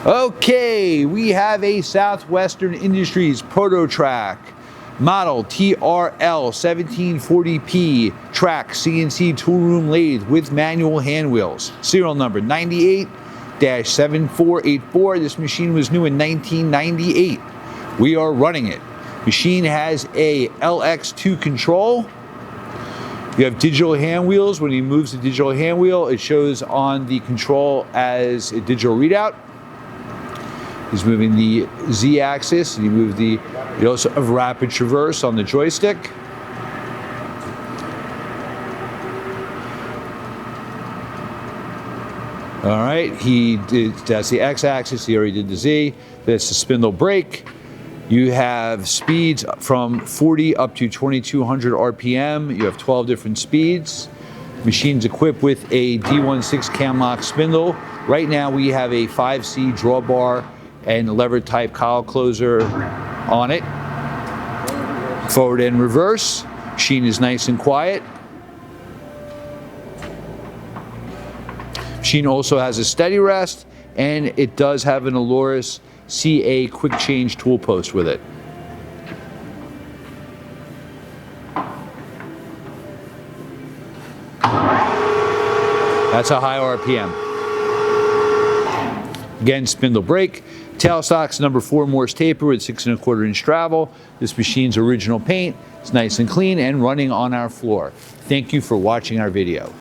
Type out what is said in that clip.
Okay, we have a Southwestern Industries Proto TRAK model TRL 1740P TRAK CNC Toolroom Lathe with manual hand wheels. Serial number 98-7484. This machine was new in 1998. We are running it. Machine has a LX2 control. You have digital hand wheels. When he moves the digital hand wheel, it shows on the control as a digital readout. He's moving the Z axis, and you also have rapid traverse on the joystick. All right, that's the X axis, he already did the Z. That's the spindle brake. You have speeds from 40 up to 2200 RPM. You have 12 different speeds. Machine's equipped with a D16 CAMLOCK spindle. Right now we have a 5C drawbar and lever type collar closer on it. Forward and reverse. Machine is nice and quiet. Machine also has a steady rest, and it does have an Aloris CA quick change tool post with it. That's a high RPM. Again, spindle brake. Tailstock's number 4 Morse taper with 6 1/4 inch travel. This machine's original paint. It's nice and clean and running on our floor. Thank you for watching our video.